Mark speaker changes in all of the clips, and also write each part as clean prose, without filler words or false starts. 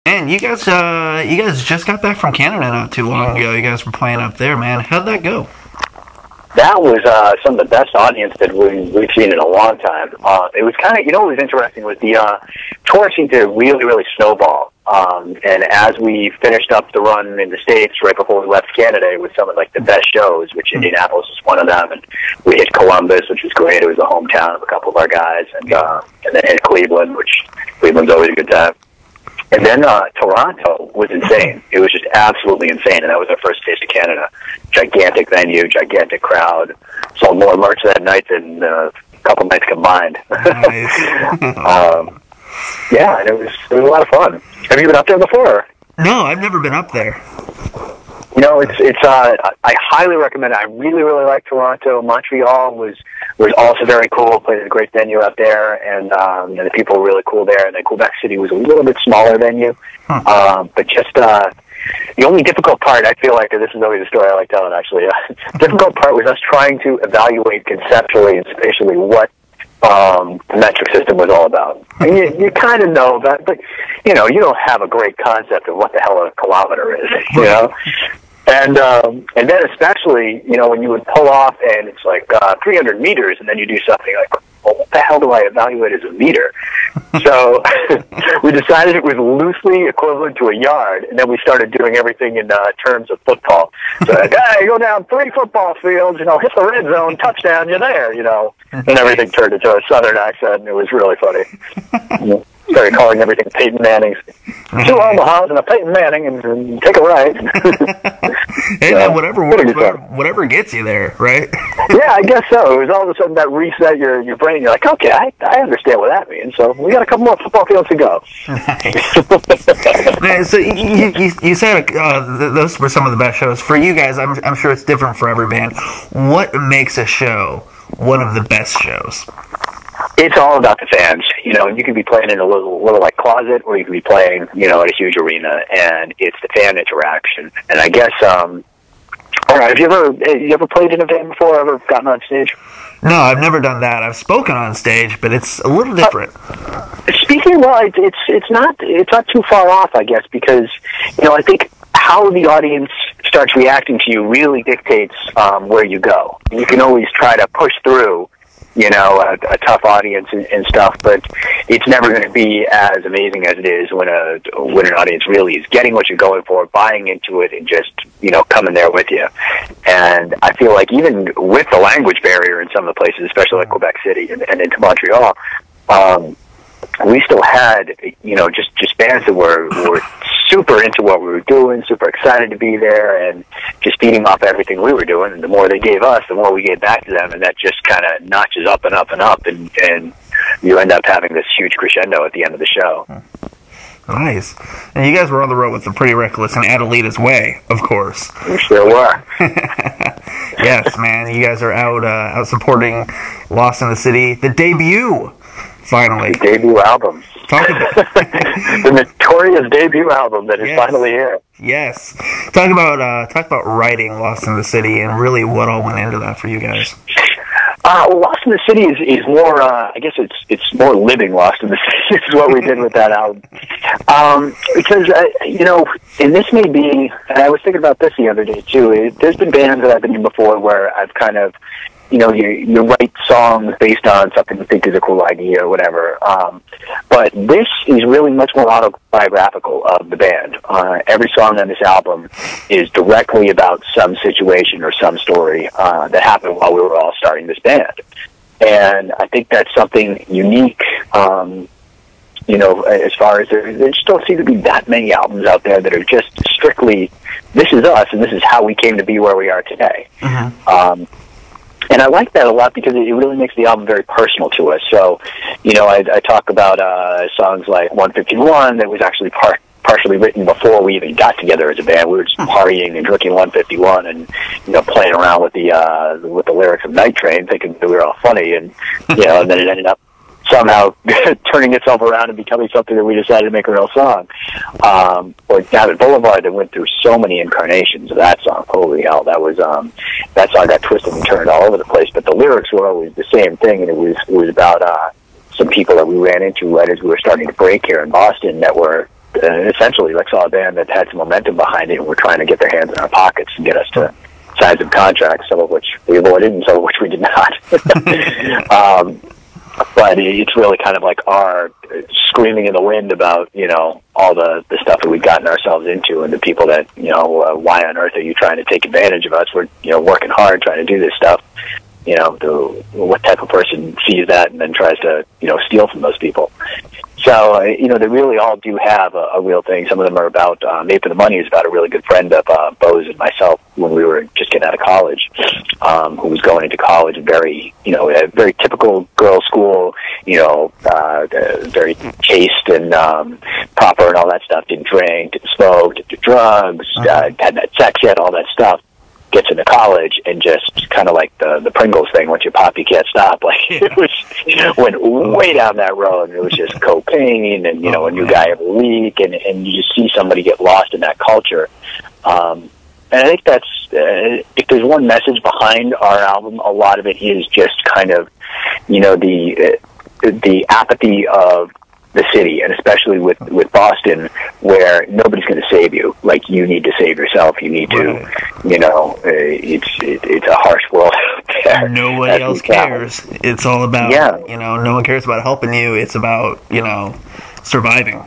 Speaker 1: Man, you guys just got back from Canada not too long ago. You guys were playing up there, man. How'd that go?
Speaker 2: That was some of the best audience that we've seen in a long time. It was kind of, what was interesting was the tour seemed to really, really snowball. And as we finished up the run in the States right before we left Canada, it was some of like the best shows, which Indianapolis was one of them. And we hit Columbus, which was great. It was the hometown of a couple of our guys. And then hit Cleveland, which Cleveland's always a good time. And then Toronto was insane. It was just absolutely insane, and that was our first taste of Canada. Gigantic venue, gigantic crowd. Sold more merch that night than a couple nights combined.
Speaker 1: Nice.
Speaker 2: Yeah, and it was a lot of fun. Have you been up there before?
Speaker 1: No, I've never been up there.
Speaker 2: I highly recommend it. I really, really like Toronto. Montreal was also very cool. Played at a great venue out there, and the people were really cool there. And then Quebec City was a little bit smaller venue, but just the only difficult part, I feel like, and this is always a story I like telling, actually, difficult part was us trying to evaluate conceptually and spatially what the metric system was all about. And you kind of know that, but, you don't have a great concept of what the hell a kilometer is, And then especially, when you would pull off and it's like 300 meters, and then you do something like, well, what the hell do I evaluate as a meter? So we decided it was loosely equivalent to a yard, and then we started doing everything in terms of football. So, you go down 3 football fields, hit the red zone, touchdown, you're there, and everything turned into a southern accent, and it was really funny. Started calling everything Peyton Manning's. 2 Omahas and a Peyton Manning, and take a ride.
Speaker 1: Hey, man, whatever works, whatever gets you there, right?
Speaker 2: Yeah, I guess so. It was all of a sudden that reset your brain. You're like, okay, I understand what that means. So we got a couple more football fields to go.
Speaker 1: Nice. Man, so you said those were some of the best shows for you guys. I'm sure it's different for every band. What makes a show one of the best shows?
Speaker 2: It's all about the fans. You can be playing in a little like closet, or you can be playing, at a huge arena, and it's the fan interaction. And I guess, all right, have you ever played in a band before? Ever gotten on stage?
Speaker 1: No, I've never done that. I've spoken on stage, but it's a little different.
Speaker 2: Speaking, well, it's not too far off, I guess, because I think how the audience starts reacting to you really dictates where you go. You can always try to push through a tough audience and stuff, but it's never going to be as amazing as it is when an audience really is getting what you're going for, buying into it, and just, coming there with you. And I feel like even with the language barrier in some of the places, especially like Quebec City and into Montreal, we still had, just bands that were super into what we were doing, super excited to be there, and just feeding off everything we were doing. And the more they gave us, the more we gave back to them, and that just kind of notches up and up and up, and you end up having this huge crescendo at the end of the show.
Speaker 1: Nice. And you guys were on the road with the Pretty Reckless and Adelita's Way, of course.
Speaker 2: We sure were.
Speaker 1: Yes, man. You guys are out supporting Lost in the City, the debut. Finally.
Speaker 2: The debut album.
Speaker 1: Talk about
Speaker 2: the notorious debut album that is finally here.
Speaker 1: Yes. Talk about writing Lost in the City and really what all went into that for you guys.
Speaker 2: Well, Lost in the City is more, I guess it's more living Lost in the City is what we did with that album. Because, and this may be, and I was thinking about this the other day too, there's been bands that I've been in before where I've kind of, you write songs based on something you think is a cool idea or whatever. But this is really much more autobiographical of the band. Every song on this album is directly about some situation or some story that happened while we were all starting this band. And I think that's something unique, as far as there just don't seem to be that many albums out there that are just strictly, this is us and this is how we came to be where we are today. Mm-hmm. And I like that a lot because it really makes the album very personal to us. So, I talk about songs like 151 that was actually partially written before we even got together as a band. We were just partying and drinking 151 and, playing around with the lyrics of Night Train, thinking that we were all funny. And, and then it ended up somehow turning itself around and becoming something that we decided to make a real song. Or Down at Boulevard that went through so many incarnations of that song. Holy hell, that song got twisted and turned all over the place, but the lyrics were always the same thing, and it was about some people that we ran into right as we were starting to break here in Boston that were essentially like saw a band that had some momentum behind it and were trying to get their hands in our pockets and get us to sign some contracts, some of which we avoided and some of which we did not. But it's really kind of like our screaming in the wind about, you know, all the stuff that we've gotten ourselves into and the people that, you know, why on earth are you trying to take advantage of us? We're, you know, working hard trying to do this stuff. You know, what type of person sees that and then tries to, you know, steal from those people? So, you know, they really all do have a real thing. Some of them are about, Made for the Money is about a really good friend of Bo's and myself when we were just getting out of college, who was going into college, very, you know, a very typical girls' school, you know, very chaste and proper and all that stuff. Didn't drink, didn't smoke, didn't do drugs, hadn't had sex yet, all that stuff. Gets into college and just kind of like the Pringles thing, once you pop, you can't stop. Like it was, went way down that road. And it was just cocaine and, you know, a new guy every week. And you just see somebody get lost in that culture. And I think that's, if there's one message behind our album, a lot of it is just kind of, you know, the apathy of the city, and especially with Boston, where nobody's going to save you. Like, you need to save yourself. You need to, you know, it's a harsh world out there.
Speaker 1: Nobody else cares. It's all about, you know, no one cares about helping you. It's about, you know, surviving.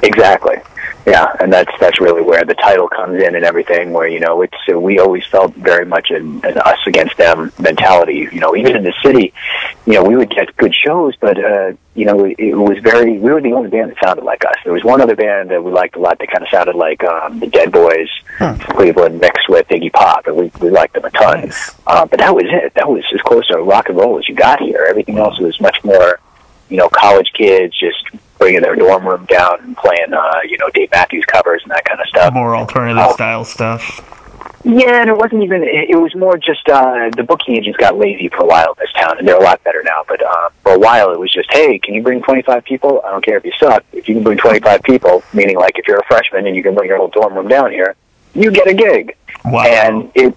Speaker 2: Exactly. Yeah, and that's really where the title comes in and everything, where, you know, we always felt very much an us against them mentality. You know, even in the city, you know, we would get good shows, but, you know, it was we were the only band that sounded like us. There was one other band that we liked a lot that kind of sounded like the Dead Boys from Cleveland mixed with Iggy Pop, and we liked them a ton.
Speaker 1: Nice.
Speaker 2: But that was it. That was as close to rock and roll as you got here. Everything else was much more, you know, college kids just bringing their dorm room down and playing, you know, Dave Matthews covers and that kind of stuff.
Speaker 1: More alternative style stuff.
Speaker 2: Yeah, and it wasn't even, it was more just, the booking agents got lazy for a while in this town, and they're a lot better now, but for a while it was just, hey, can you bring 25 people? I don't care if you suck. If you can bring 25 people, meaning like if you're a freshman and you can bring your whole dorm room down here, you get a gig.
Speaker 1: Wow.
Speaker 2: And it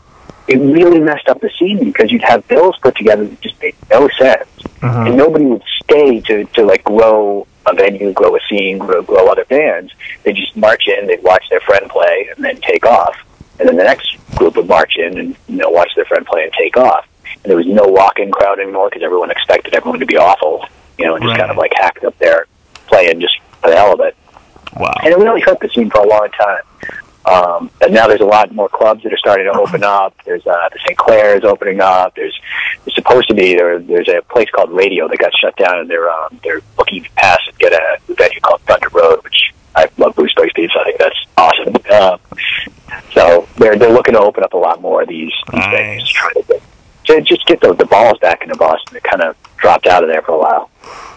Speaker 2: really messed up the scene because you'd have bills put together that just made no sense. And nobody would stay to like grow a venue, grow a scene, grow other bands. They just march in, they'd watch their friend play, and then take off. And then the next group would march in and, you know, watch their friend play and take off. And there was no walk-in crowd anymore because everyone expected everyone to be awful, you know, and just kind of like hacked up there playing just for the hell of it.
Speaker 1: Wow.
Speaker 2: And it really hurt the scene for a long time. And now there's a lot more clubs that are starting to open up. There's the St. Clair's opening up. There's supposed to be there's a place called Radio that got shut down, and they're looking to pass and get a venue called Thunder Road, which I love Bruce Springsteen, so I think that's awesome. So they're looking to open up a lot more of these venues, trying to just get the balls back into Boston. It kind of dropped out of there for a while.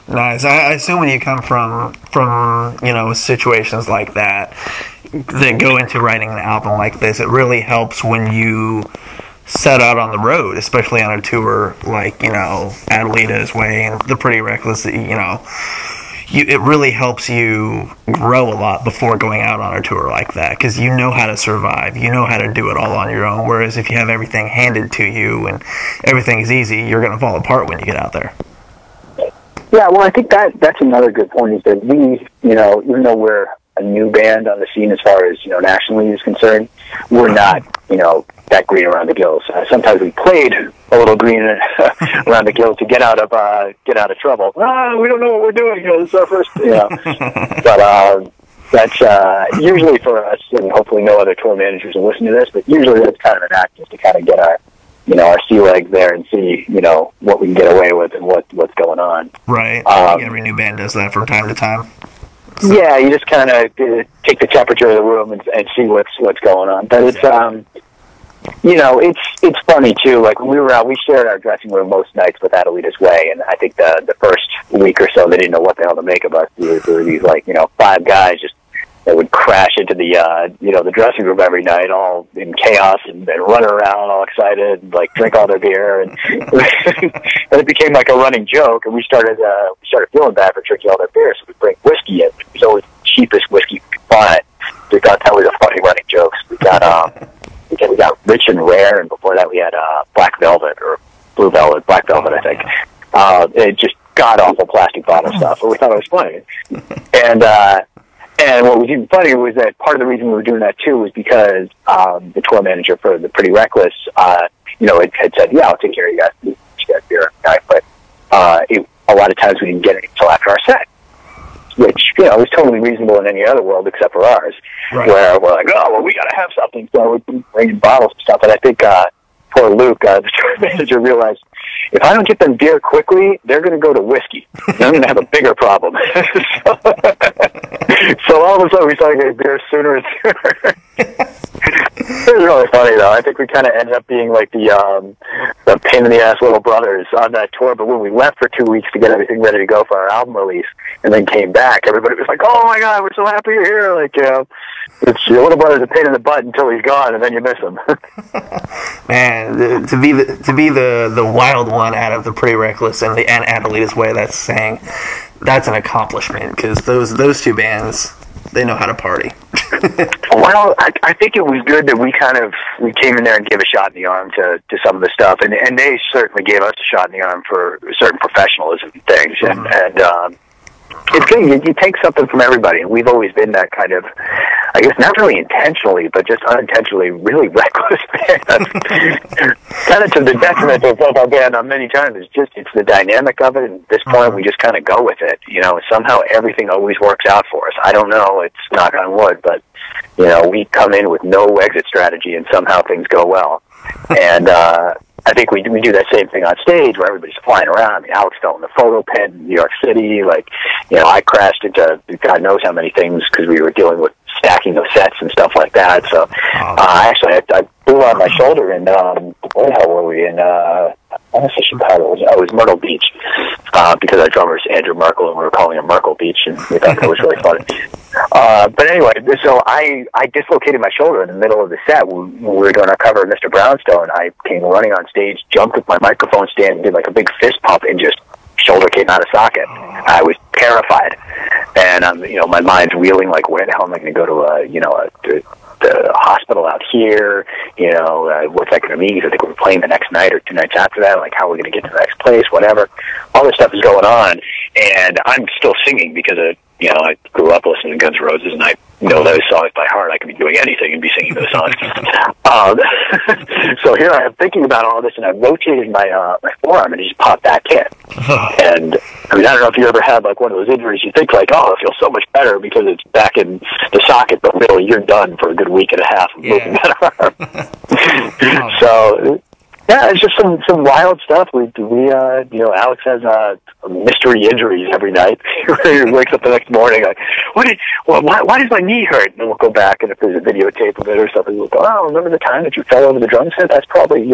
Speaker 1: Nice. I assume when you come from you know, situations like that go into writing an album like this, it really helps when you set out on the road, especially on a tour like, you know, Adelita's Way and the Pretty Reckless, you know. It really helps you grow a lot before going out on a tour like that, because you know how to survive, you know how to do it all on your own, whereas if you have everything handed to you and everything's easy, you're going to fall apart when you get out there.
Speaker 2: Yeah, well, I think that's another good point, is that we, you know, even though we're a new band on the scene as far as, you know, nationally is concerned, we're not, you know, that green around the gills. Sometimes we played a little green around the gills to get out of trouble. We don't know what we're doing. You know, this is our first, you know. But that's usually for us, and hopefully no other tour managers will listen to this. But usually that's kind of an act, just to kind of get our, you know, our sea legs there and see, you know, what we can get away with and what's going on.
Speaker 1: Right. Every new band does that from time to time.
Speaker 2: So. Yeah, you just kind of take the temperature of the room and see what's going on. But it's you know, it's funny too. Like when we were out, we shared our dressing room most nights with Adelita's Way, and I think the first week or so they didn't know what the hell to make of us. There were these, like, you know, 5 guys just that would crash into the you know, the dressing room every night, all in chaos and run around all excited and like drink all their beer, and and it became like a running joke. And we started feeling bad for drinking all their beer, so we'd bring whiskey in. It was always the cheapest whiskey we could find. We thought that was a funny running joke. So we got Rich and Rare, and before that we had Black Velvet or Blue Velvet, Black Velvet, I think. It just god awful plastic bottle stuff, but we thought it was funny. And what was even funnier was that part of the reason we were doing that too was because the tour manager for the Pretty Reckless, had said, "Yeah, I'll take care of you guys. You guys beer, guy." But a lot of times we didn't get it until after our set, which was totally reasonable in any other world except for ours,
Speaker 1: right.
Speaker 2: Where we're like, "Oh, well, we got to have something," so we bring bottles and stuff. And I think poor Luke, the tour manager, realized, if I don't get them beer quickly, they're going to go to whiskey. And I'm going to have a bigger problem. So all of a sudden, we started getting beer sooner and sooner. It was really funny, though. I think we kind of ended up being like the pain-in-the-ass little brothers on that tour. But when we left for 2 weeks to get everything ready to go for our album release, and then came back, everybody was like, "Oh my God, we're so happy you're here!" Like, it's your little brother's a pain in the butt until he's gone, and then you miss him.
Speaker 1: Man, to be the wild one out of the Pretty Reckless and the Adelita's Way, that's an accomplishment, because those two bands, they know how to party.
Speaker 2: Well, I think it was good that we came in there and gave a shot in the arm to some of the stuff, and they certainly gave us a shot in the arm for certain professionalism and things, and it's good. You take something from everybody, and we've always been that kind of, I guess, not really intentionally, but just unintentionally, really reckless band. Kind of to the detriment of our band on many times. It's the dynamic of it, and at this point, we just kind of go with it. Somehow everything always works out for us. I don't know, it's knock on wood, but, we come in with no exit strategy, and somehow things go well. And, I think we do that same thing on stage where everybody's flying around. I mean, Alex fell in the photo pen in New York City. Like, I crashed into God knows how many things because we were dealing with stacking those sets and stuff like that. So, actually, I blew out my shoulder in, where the hell were we? In, I want to say Chicago. It was Myrtle Beach, because our drummer is Andrew Merkel, and we were calling him Merkel Beach, and we thought that was really funny. But anyway, so I dislocated my shoulder in the middle of the set. When we were doing our cover of Mr. Brownstone, I came running on stage, jumped with my microphone stand, and did like a big fist pump, and just shoulder came out of socket. I was terrified, and my mind's reeling like, where the hell am I going to go to the hospital out here? What's that going to mean? I think we're playing the next night or 2 nights after that. Like, how are we going to get to the next place? Whatever. All this stuff is going on, and I'm still singing because I grew up listening to Guns N' Roses, and I know those songs by heart. I could be doing anything and be singing those songs. So here I am thinking about all this, and I rotated my forearm, and it just popped back in. And I mean, I don't know if you ever had like one of those injuries. You think like, oh, it feels so much better because it's back in the socket, but really, you're done for a good week and a half of moving that arm. So. Yeah, it's just some wild stuff. We Alex has mystery injuries every night. He wakes up the next morning like, why does my knee hurt? And then we'll go back, and if there's a videotape of it or something, we'll go, oh, remember the time that you fell over the drum set? That's probably,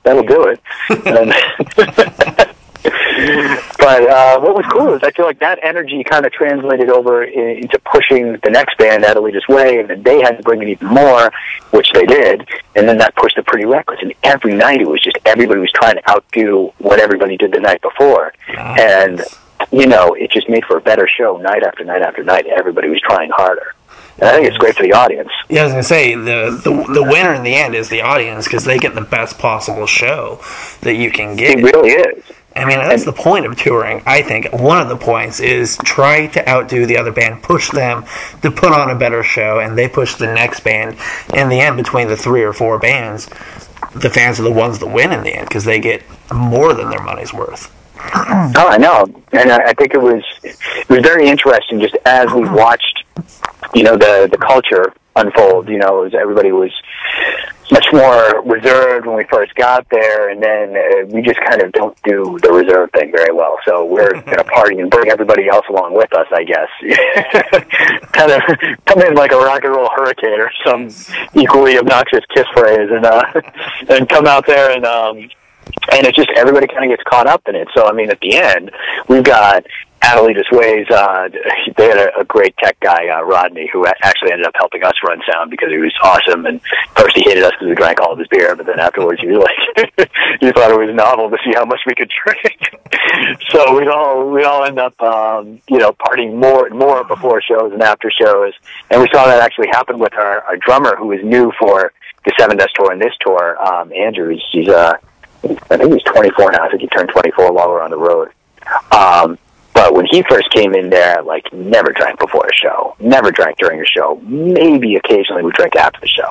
Speaker 2: that'll do it. But what was cool is I feel like that energy kind of translated over into pushing the next band, Adelita's Way, and then they had to bring it even more, which they did, and then that pushed the Pretty Reckless. And every night it was just everybody was trying to outdo what everybody did the night before. Nice. And, it just made for a better show night after night after night. Everybody was trying harder. And I think it's great for the audience.
Speaker 1: Yeah, I was going to say, the winner in the end is the audience because they get the best possible show that you can get.
Speaker 2: It really is.
Speaker 1: I mean, that's the point of touring, I think. One of the points is try to outdo the other band, push them to put on a better show, and they push the next band. In the end, between the 3 or 4 bands, the fans are the ones that win in the end, because they get more than their money's worth.
Speaker 2: Oh, I know. And I think it was very interesting just as we watched, the culture unfold, as everybody was much more reserved when we first got there, and then we just kind of don't do the reserve thing very well. So we're going to party and bring everybody else along with us, I guess. Kind of come in like a rock and roll hurricane or some equally obnoxious Kiss phrase, and come out there and it's just everybody kind of gets caught up in it. So I mean, at the end, we've got Adelita's Ways, they had a great tech guy, Rodney, who actually ended up helping us run sound because he was awesome. And first he hated us because we drank all of his beer, but then afterwards he was like, he thought it was novel to see how much we could drink. So we'd all end up, partying more before shows and after shows. And we saw that actually happen with our drummer, who is new for the Seven Dust tour and this tour. Andrew, I think he's 24 now. I think he turned 24 while we were on the road. But when he first came in there, like, never drank before a show, never drank during a show, maybe occasionally would drink after the show.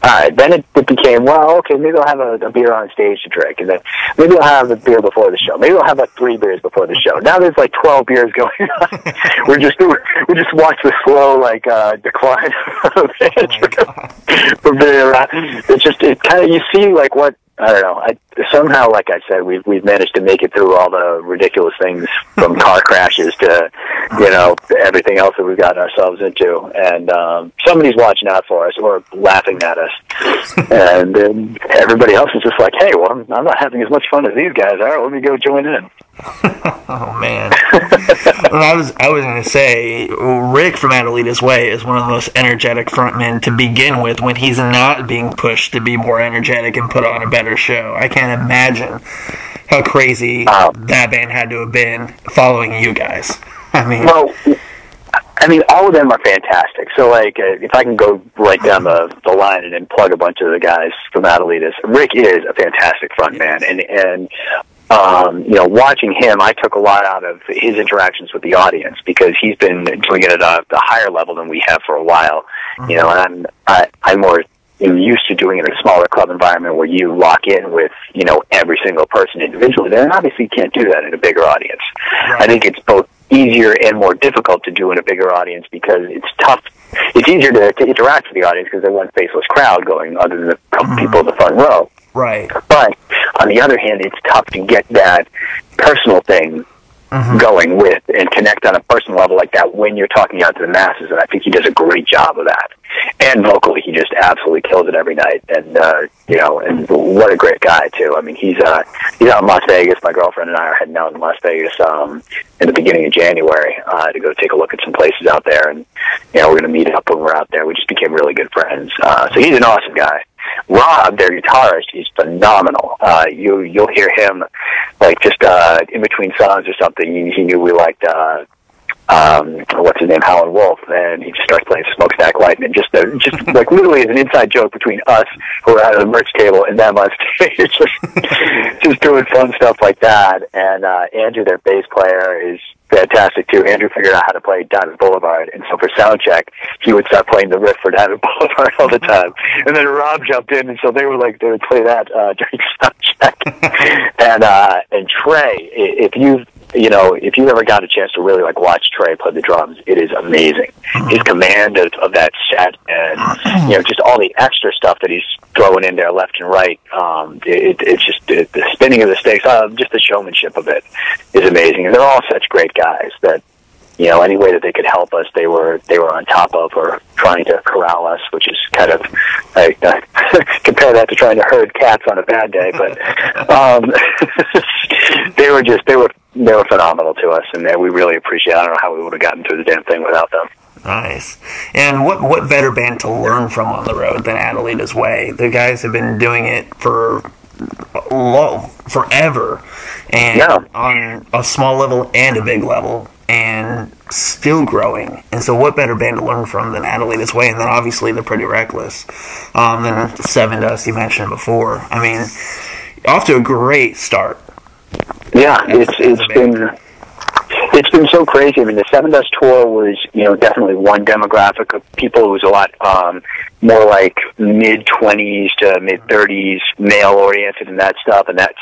Speaker 2: All right, then it became, well, okay, maybe I'll have a beer on stage to drink, and then maybe I'll have a beer before the show. Maybe I'll have like 3 beers before the show. Now there's like 12 beers going on. we just watch the slow decline of from being around. It kind of, you see like what, I don't know. Somehow, like I said, we've managed to make it through all the ridiculous things from car crashes to, everything else that we've gotten ourselves into. And somebody's watching out for us or laughing at us. And then everybody else is just like, hey, well, I'm not having as much fun as these guys are. Let me go join in.
Speaker 1: Oh, man. Well, I was going to say, Rick from Adelita's Way is one of the most energetic frontmen to begin with when he's not being pushed to be more energetic and put on a better show. I can't imagine how crazy that band had to have been following you guys.
Speaker 2: Well, all of them are fantastic. So, if I can go right down the line and then plug a bunch of the guys from Adelita's, Rick is a fantastic frontman, and watching him, I took a lot out of his interactions with the audience because he's been doing it at a higher level than we have for a while. And I'm more used to doing it in a smaller club environment where you lock in with, every single person individually there, and obviously you can't do that in a bigger audience. Right. I think it's both easier and more difficult to do in a bigger audience because it's tough. It's easier to interact with the audience because they're one faceless crowd going other than the couple people in the front row.
Speaker 1: Right.
Speaker 2: But on the other hand, it's tough to get that personal thing going with and connect on a personal level like that when you're talking out to the masses, and I think he does a great job of that. And vocally, he just absolutely kills it every night, and and what a great guy too. He's out in Las Vegas. My girlfriend and I are heading out in Las Vegas in the beginning of January to go take a look at some places out there, and we're going to meet up when we're out there. We just became really good friends. So he's an awesome guy. Rob, their guitarist, is phenomenal. You'll hear him just in between songs or something. He knew we liked what's his name, Howlin' Wolf, and he just starts playing Smokestack Lightning. Just literally as an inside joke between us who are at the merch table and them on stage, just doing fun stuff like that. And Andrew, their bass player, is fantastic too. Andrew figured out how to play Diamond Boulevard, and so for sound check, he would start playing the riff for Diamond Boulevard all the time. And then Rob jumped in, and so they would play that during sound check. And Trey, if you ever got a chance to really watch Trey play the drums, it is amazing. His command of that set, and just all the extra stuff that he's throwing in there left and right. It's just the spinning of the sticks, just the showmanship of it is amazing. And they're all such great guys that any way that they could help us, they were on top of, or trying to corral us, which is kind of compare that to trying to herd cats on a bad day. But they were phenomenal to us, and we really appreciate it. I don't know how we would have gotten through the damn thing without them.
Speaker 1: Nice. And what better band to learn from on the road than Adelita's Way? The guys have been doing it for forever, and on a small level and a big level, and still growing. And so what better band to learn from than Adelita's Way? And then obviously they're Pretty Reckless. Then Seven Dust, you mentioned before. Off to a great start.
Speaker 2: Yeah, it's been so crazy. The Seven Dust tour was, definitely one demographic of people who was a lot more like mid-20s to mid-30s, male-oriented and that stuff, and that's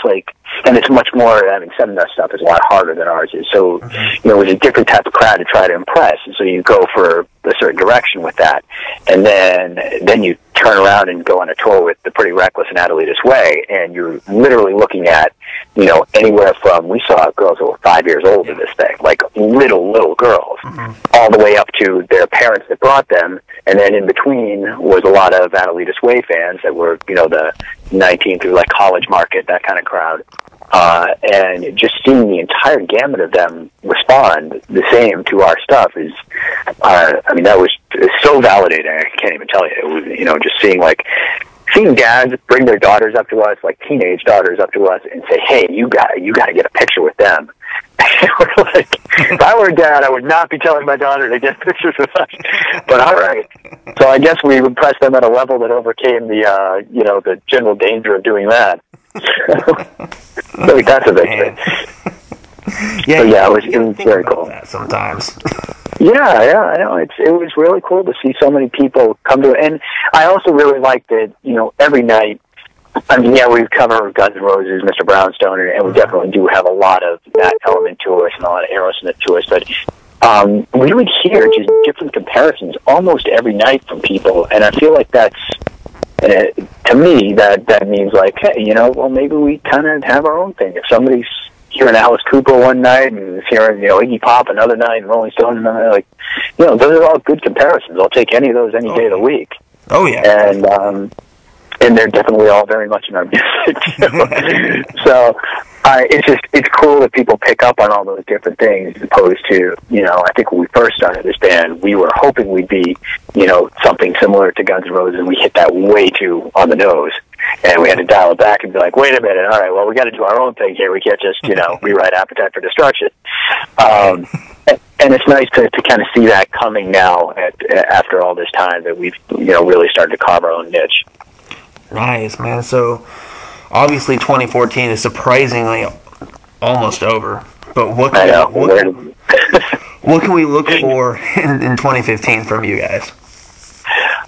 Speaker 2: and it's much more, Seven Dust stuff is a lot harder than ours is, so, it was a different type of crowd to try to impress, and so you go for a certain direction with that, and then you turn around and go on a tour with the Pretty Reckless and Adelita's Way, and you're literally looking at, anywhere from, we saw girls that were 5 years old in this thing, little girls, all the way up to their parents that brought them, and then in between was a lot of Adelita's Way fans that were, the 19 through college market, that kind of crowd. And just seeing the entire gamut of them respond the same to our stuff is, that was so validating. I can't even tell you. It was, just seeing dads bring their daughters up to us, teenage daughters up to us, and say, "Hey, you got to get a picture with them." We're if I were a dad, I would not be telling my daughter to get pictures with us. But all right. So I guess we impressed them at a level that overcame the general danger of doing that. That's a big thing.
Speaker 1: Yeah,
Speaker 2: so yeah, it was very cool.
Speaker 1: That sometimes.
Speaker 2: Yeah, I know. It was really cool to see so many people come to it. And I also really like that, every night, I mean, yeah, we cover Guns N' Roses, Mr. Brownstone, and we definitely do have a lot of that element to us and a lot of Aerosmith to us, but we would hear just different comparisons almost every night from people, and I feel like that's, to me, that means like, hey, well, maybe we kind of have our own thing. If somebody's hearing Alice Cooper one night and is hearing, Iggy Pop another night and Rolling Stone another night, like, those are all good comparisons. I'll take any of those any day of the week.
Speaker 1: Oh, yeah.
Speaker 2: And they're definitely all very much in our music, too. So it's cool that people pick up on all those different things as opposed to, I think when we first started this band, we were hoping we'd be, something similar to Guns N' Roses, and we hit that way too on the nose. And we had to dial it back and be like, wait a minute, all right, well, we got to do our own thing here. We can't just, rewrite Appetite for Destruction. And it's nice to kind of see that coming now after all this time that we've, really started to carve our own niche.
Speaker 1: Nice, man. So, obviously 2014 is surprisingly almost over. But what can we look for in 2015 from you guys?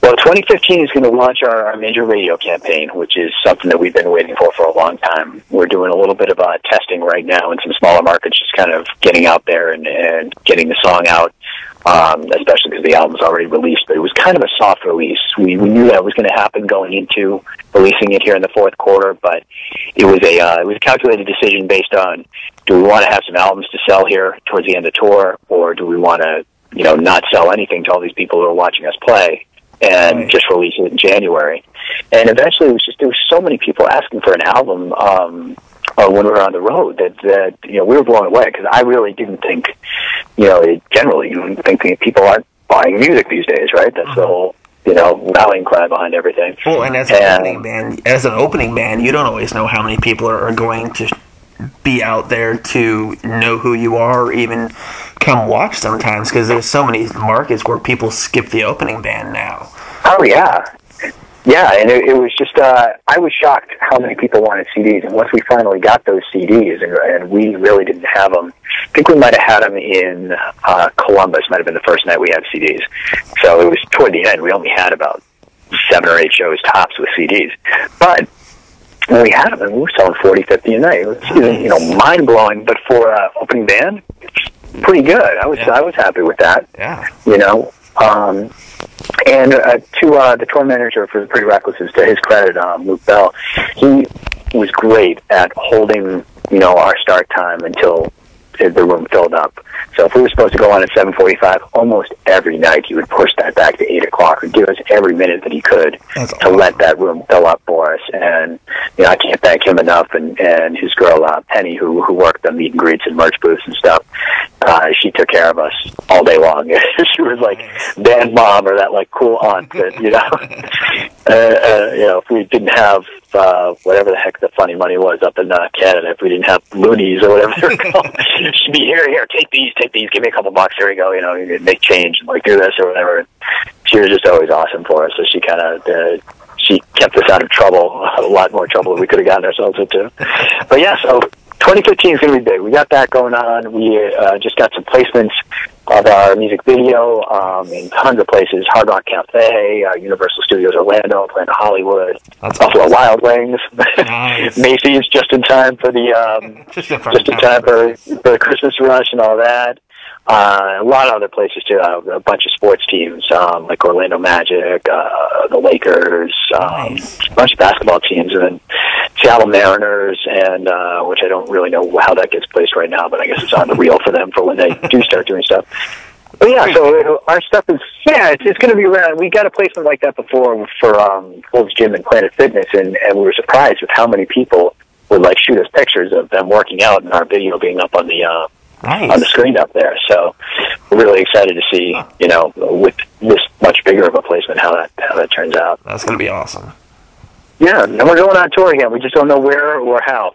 Speaker 2: Well, 2015 is going to launch our major radio campaign, which is something that we've been waiting for a long time. We're doing a little bit of testing right now in some smaller markets, just kind of getting out there and getting the song out, especially because the album's already released. But it was kind of a soft release. We knew that was going to happen going into releasing it here in the fourth quarter, but it was a calculated decision based on, do we want to have some albums to sell here towards the end of the tour, or do we want to, not sell anything to all these people who are watching us play and just release it in January? And eventually there was so many people asking for an album when we were on the road that we were blown away, because I really didn't think, generally you wouldn't think people aren't buying music these days, right? That's the whole, rallying cry behind everything.
Speaker 1: Well, and as an opening band, you don't always know how many people are going to be out there to know who you are, or even come watch sometimes, because there's so many markets where people skip the opening band now.
Speaker 2: Oh, yeah. Yeah, and it was just, I was shocked how many people wanted CDs, and once we finally got those CDs, and we really didn't have them, I think we might have had them in Columbus, might have been the first night we had CDs. So it was toward the end, we only had about 7 or 8 shows tops with CDs. But when we had them, and we were selling 40, 50 a night. It was, mind-blowing, but for opening band, pretty good. I was happy with that.
Speaker 1: Yeah.
Speaker 2: And to the tour manager for the Pretty Reckless, to his credit, Luke Bell, he was great at holding, our start time until the room filled up. So if we were supposed to go on at 7:45, almost every night he would push that back to 8 o'clock and give us every minute that he could to let that room fill up for us. And I can't thank him enough. And his girl Penny, who worked the meet and greets and merch booths and stuff, she took care of us all day long. She was like band mom, or that like cool aunt that if we didn't have whatever the heck the funny money was up in Canada, if we didn't have loonies or whatever they're called, she'd be here, take these, give me a couple bucks, here we go, make change, like do this or whatever. And she was just always awesome for us, so she kind of she kept us out of trouble, a lot more trouble than we could have gotten ourselves into. But yeah, so 2015 is going to be big. We got that going on. We just got some placements of our music video in tons of places: Hard Rock Cafe, Universal Studios Orlando, Atlanta Hollywood, Buffalo Wild Wings, nice. Macy's, just in time for the for the Christmas rush and all that. A lot of other places too. A bunch of sports teams like Orlando Magic, the Lakers,
Speaker 1: nice.
Speaker 2: A bunch of basketball teams, and then Seattle Mariners, and which I don't really know how that gets placed right now, but I guess it's on the reel for them for when they do start doing stuff. But yeah, so our stuff is it's going to be around. We got a placement like that before for Wolves Gym and Planet Fitness, and we were surprised with how many people would like shoot us pictures of them working out and our video being up on the
Speaker 1: nice.
Speaker 2: On the screen up there. So we're really excited to see, with this much bigger of a placement, how that turns out.
Speaker 1: That's going to be awesome.
Speaker 2: Yeah, and we're going on tour again. We just don't know where or how.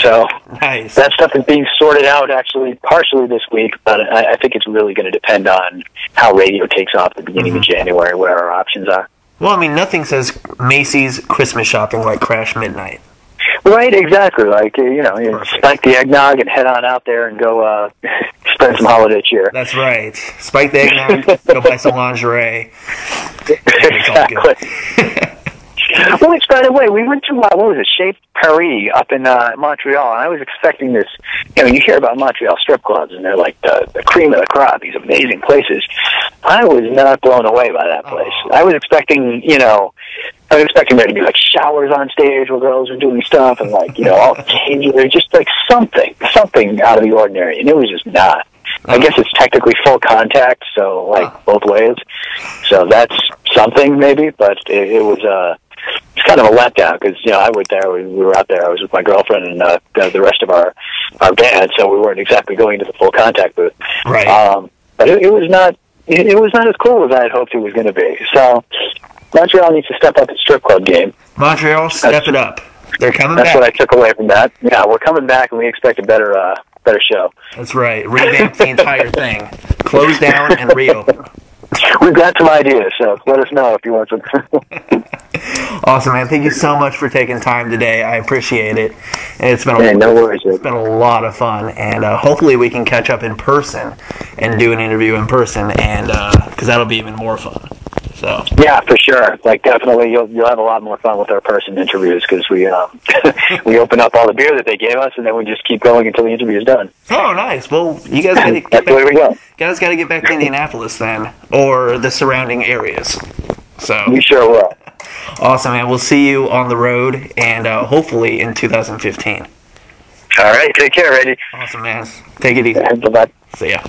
Speaker 2: So
Speaker 1: nice.
Speaker 2: That stuff is being sorted out actually partially this week, but I think it's really going to depend on how radio takes off at the beginning of January, what our options are.
Speaker 1: Well, I mean, nothing says Macy's Christmas shopping like Crash Midnight.
Speaker 2: Right, exactly. Like, you know, you spike the eggnog and head on out there and go spread some holiday cheer.
Speaker 1: That's right. Spike the eggnog, go buy some lingerie.
Speaker 2: Exactly. Well, by the way, we went to, what was it, Chez Paris up in Montreal, and I was expecting this, you know, you hear about Montreal strip clubs, and they're like the cream of the crop, these amazing places. I was not blown away by that place. I was expecting, you know, there to be like showers on stage where girls are doing stuff, and like, you know, all tailored, just like something out of the ordinary, and it was just not. I guess it's technically full contact, so like both ways. So that's something maybe, but it was it's kind of a letdown because, you know, I went there. We were out there. I was with my girlfriend and the rest of our band, so we weren't exactly going to the full contact booth.
Speaker 1: Right.
Speaker 2: But it was not. It was not as cool as I had hoped it was going to be. So Montreal needs to step up its strip club game.
Speaker 1: Montreal, step it up. They're coming back.
Speaker 2: That's what I took away from that. Yeah, we're coming back, and we expect a better show.
Speaker 1: That's right. Revamp the entire thing. Close down and reopen.
Speaker 2: We've got some ideas, so let us know if you want some.
Speaker 1: Awesome, man. Thank you so much for taking time today. I appreciate it. And it's been
Speaker 2: no worries.
Speaker 1: It's been a lot of fun, and hopefully we can catch up in person and do an interview in person, and because that'll be even more fun. So
Speaker 2: yeah, for sure. Like definitely, you'll have a lot more fun with our person interviews because we we open up all the beer that they gave us, and then we just keep going until the interview is done.
Speaker 1: Oh, nice. Well, you guys got to get
Speaker 2: that's the way we go.
Speaker 1: Guys got to get back to Indianapolis then, or the surrounding areas. So
Speaker 2: we sure will.
Speaker 1: Awesome, man. We'll see you on the road, and hopefully in 2015.
Speaker 2: All right. Take care, Reggie.
Speaker 1: Awesome, man. Take it easy.
Speaker 2: Bye-bye.
Speaker 1: See ya.